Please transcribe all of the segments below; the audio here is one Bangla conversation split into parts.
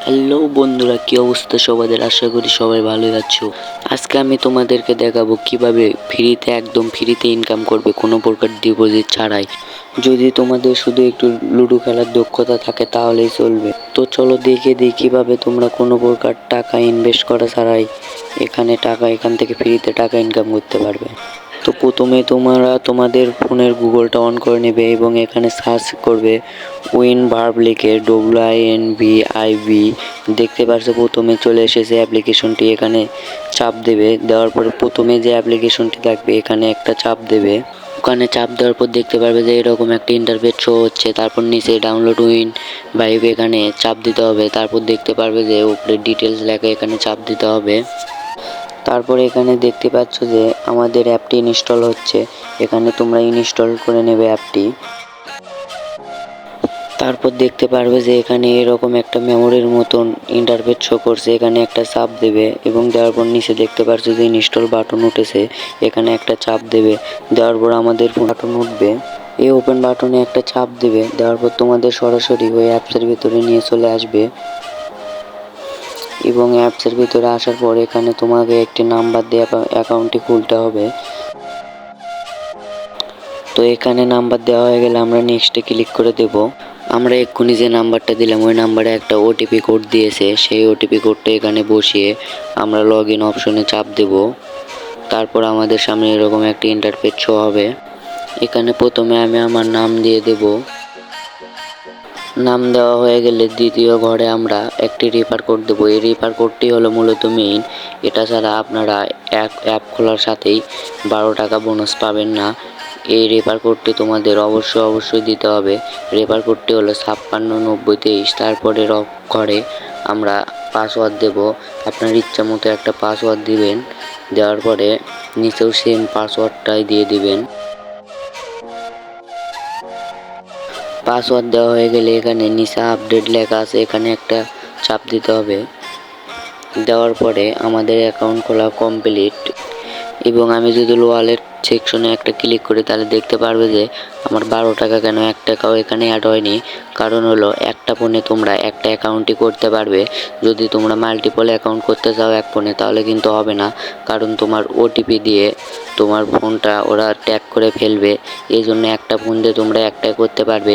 হ্যালো বন্ধুরা, কি অবস্থা সবাদের? আশা করি সবাই ভালোই আছো। আজকে আমি তোমাদেরকে দেখাবো কিভাবে একদম ফ্রিতে ইনকাম করবে কোনো প্রকার ডিপোজিট ছাড়াই। যদি তোমাদের শুধু একটু লুডো খেলার দক্ষতা থাকে তাহলেই চলবে। তো চলো দেখে দিই কিভাবে তোমরা কোনো প্রকার টাকা ইনভেস্ট করা ছাড়াই এখান থেকে ফ্রিতে টাকা ইনকাম করতে পারবে। তো প্রথমে তোমরা তোমাদের ফোনের গুগলটা অন করে নেবে এবং এখানে সার্চ করবে উইন ভার্ব লিখে WINVIB। দেখতে পাচ্ছ প্রথমে চলে এসেছে অ্যাপ্লিকেশনটি, এখানে চাপ দেবে। দেওয়ার পরে প্রথমে যে অ্যাপ্লিকেশনটি থাকবে এখানে একটা চাপ দেবে। ওখানে চাপ দেওয়ার পর দেখতে পারবে যে এরকম একটা ইন্টারফেস শো হচ্ছে। তারপর নিচে ডাউনলোড উইন ভাইব এখানে চাপ দিতে হবে। তারপর দেখতে পারবে যে উপরে ডিটেলস লেখা, এখানে চাপ দিতে হবে। তারপরে এখানে দেখতে পাচ্ছ যে আমাদের অ্যাপটি ইনস্টল হচ্ছে। এখানে তোমরা ইনস্টল করে নেবে অ্যাপটি। তারপর দেখতে পারবে যে এখানে এরকম একটা মেমোরির মতন ইন্টারফেস শো করছে, এখানে একটা চাপ দেবে এবং দেওয়ার পর নিচে দেখতে পাচ্ছ যে ইনস্টল বাটন উঠেছে, এখানে একটা চাপ দেবে। দেওয়ার পর আমাদের বাটন উঠবে, এই ওপেন বাটনে একটা চাপ দেবে। দেওয়ার পর তোমাদের সরাসরি ওই অ্যাপসের ভিতরে নিয়ে চলে আসবে এবং অ্যাপসের ভিতরে আসার পর এখানে তোমাকে একটি নাম্বার দিয়ে অ্যাকাউন্টটি খুলতে হবে। তো এখানে নাম্বার দেওয়া হয়ে গেলে আমরা নেক্সটে ক্লিক করে দেব। আমরা এক্ষুনি যে নাম্বারটা দিলাম ওই নাম্বারে একটা ওটিপি কোড দিয়েছে, সেই ওটিপি কোডটা এখানে বসিয়ে আমরা লগ ইন অপশনে চাপ দেব। তারপর আমাদের সামনে এরকম একটা ইন্টারফেস শো হবে। এখানে প্রথমে আমি আমার নাম দিয়ে দেব। নাম দেওয়া হয়ে গেলে দ্বিতীয় ঘরে আমরা একটি রেফার কোড দেবো। এই রেফার কোডটি হলো মূলত মেইন। এটা ছাড়া আপনারা অ্যাপ খোলার সাথেই 12 টাকা বোনাস পাবেন না। এই রেফার কোডটি তোমাদের অবশ্যই দিতে হবে। রেফার কোডটি হলো 569023। তারপরে ঘরে আমরা পাসওয়ার্ড দেব। আপনার ইচ্ছা মতো একটা পাসওয়ার্ড দিবেন। দেওয়ার পরে নিচেও সেম পাসওয়ার্ডটাই দিয়ে দিবেন। পাসওয়ার্ড দেওয়া হয়ে গেলে এখানে নিচে আপডেট লেখা আছে, এখানে একটা চাপ দিতে হবে। দেওয়ার পরে আমাদের অ্যাকাউন্ট খোলা কমপ্লিট। এবং আমি যদি ওয়ালেট সেকশনে একটা ক্লিক করি তাহলে দেখতে পারবে যে আমার 12 টাকা কেন 1 টাকাও এখানে অ্যাড হয়নি। কারণ হলো একটা ফোনে তোমরা একটা অ্যাকাউন্টই করতে পারবে। যদি তোমরা মাল্টিপল অ্যাকাউন্ট করতে চাও এক ফোনে তাহলে কিন্তু হবে না, কারণ তোমার ওটিপি দিয়ে তোমার ফোনটা ওরা ট্যাগ করে ফেলবে। এই জন্য একটা ফোন দিয়ে তোমরা একটাই করতে পারবে।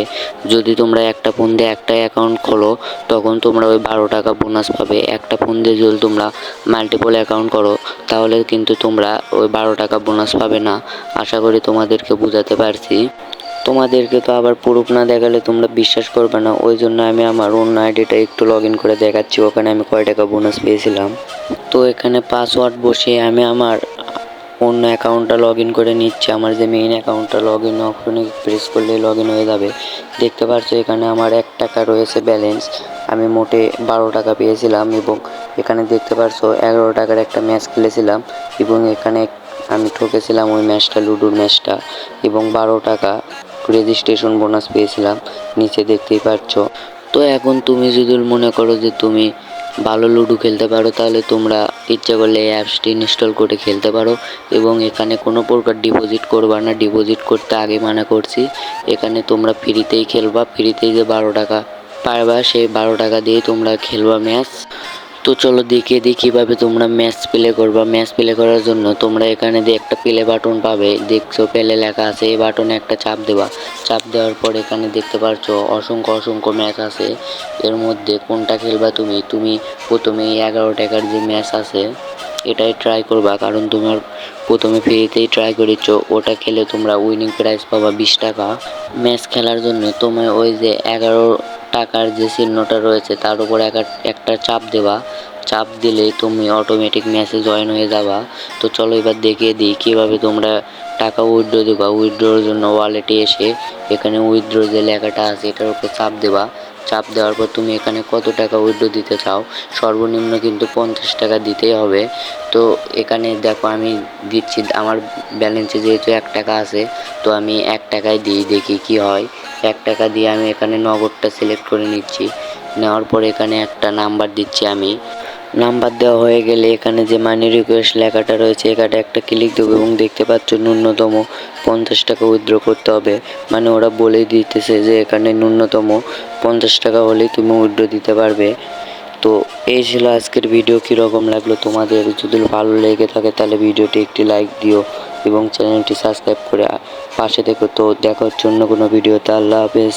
যদি তোমরা একটা ফোন দিয়ে একটাই অ্যাকাউন্ট খোলো তখন তোমরা ওই 12 টাকা বোনাস পাবে। একটা ফোন দিয়ে যদি তোমরা মাল্টিপল অ্যাকাউন্ট করো তাহলে কিন্তু তোমরা ওই 12 টাকা বোনাস পাবে না। আশা করি তোমাদেরকে বোঝাতে পারছি। তোমাদেরকে তো আবার প্রুফ না দেখালে তোমরা বিশ্বাস করবে না, ওই জন্য আমি আমার অন্য আইডিটা একটু লগ ইন করে দেখাচ্ছি ওখানে আমি কয় টাকা বোনাস পেয়েছিলাম। তো এখানে পাসওয়ার্ড বসিয়ে আমি আমার অন্য অ্যাকাউন্টটা লগ ইন করে নিচ্ছি। আমার যে মেইন অ্যাকাউন্টটা লগ ইন অপশনে প্রেস করলে লগ ইন হয়ে যাবে। দেখতে পাচ্ছ এখানে আমার 1 টাকা রয়েছে ব্যালেন্স। আমি মোটে 12 টাকা পেয়েছিলাম এবং এখানে দেখতে পাচ্ছ 11 টাকার একটা ম্যাচ খেলেছিলাম এবং এখানে আমি ঠকেছিলাম ওই ম্যাচটা, লুডোর ম্যাচটা, এবং 12 টাকা রেজিস্ট্রেশন বোনাস পেয়েছিলাম, নিচে দেখতেই পাচ্ছ। তো এখন তুমি যদি মনে করো যে তুমি ভালো লুডো খেলতে পারো তাহলে তোমরা ইচ্ছা করলে এই অ্যাপসটি ইনস্টল করে খেলতে পারো এবং এখানে কোনো প্রকার ডিপোজিট করবা না। ডিপোজিট করতে আগে মানা করছি। এখানে তোমরা ফ্রিতেই খেলবা, ফ্রিতেই যে 12 টাকা পারবা সেই 12 টাকা দিয়েই তোমরা খেলবা ম্যাচ। তো চলো দেখিয়ে দিই কীভাবে তোমরা ম্যাচ প্লে করবা। ম্যাচ প্লে করার জন্য তোমরা এখানে দিয়ে একটা প্লে বাটন পাবে, দেখছো প্লে লেখা আছে, এই বাটনে একটা চাপ দেবা। চাপ দেওয়ার পর এখানে দেখতে পাচ্ছ অসংখ্য ম্যাচ আছে। এর মধ্যে কোনটা খেলবা তুমি প্রথমে 11 টাকার যে ম্যাচ আছে এটাই ট্রাই করবা, কারণ তোমার প্রথমে ফ্রিতেই ট্রাই করেছো। ওটা খেলে তোমরা উইনিং প্রাইজ পাবা 20 টাকা। ম্যাচ খেলার জন্য তোমার ওই যে 11 টাকার যে চিহ্নটা রয়েছে তার উপর একটা চাপ দেবা। চাপ দিলে তুমি অটোমেটিক ম্যাচে জয়েন হয়ে যাবা। তো চলো এবার দেখিয়ে দিই কীভাবে তোমরা টাকা উইথড্র দেবা। উইথড্রর জন্য ওয়ালেটে এসে এখানে উইথড্র যে লেখাটা আছে এটার উপর চাপ দেবা। চাপ দেওয়ার পর তুমি এখানে কত টাকা উইথড্র দিতে চাও, সর্বনিম্ন কিন্তু 50 টাকা দিতেই হবে। তো এখানে দেখো আমি দিচ্ছি, আমার ব্যালেন্সে যেহেতু 1 টাকা আছে তো আমি 1 টাকায় দিই, দেখি কি হয়। 1 টাকা দিয়ে আমি এখানে নগদটা সিলেক্ট করে নিচ্ছি। নেওয়ার পর এখানে একটা নাম্বার দিচ্ছি আমি। নাম্বার দেওয়া হয়ে গেলে এখানে যে মানি রিকোয়েস্ট লেখাটা রয়েছে এখানে একটা ক্লিক দেবো এবং দেখতে পাচ্ছ ন্যূনতম 50 টাকা উইথড্র করতে হবে। মানে ওরা বলেই দিতেছে যে এখানে ন্যূনতম 50 টাকা হলেই তুমি উইথড্র দিতে পারবে। তো এই ছিল আজকের ভিডিও। কীরকম লাগলো তোমাদের? যদি ভালো লেগে থাকে তাহলে ভিডিওটি একটি লাইক দিও এবং চ্যানেলটি সাবস্ক্রাইব করে পাশে থেকো। তো দেখা হচ্ছে অন্য কোনো ভিডিওতে। আল্লাহ হাফেজ।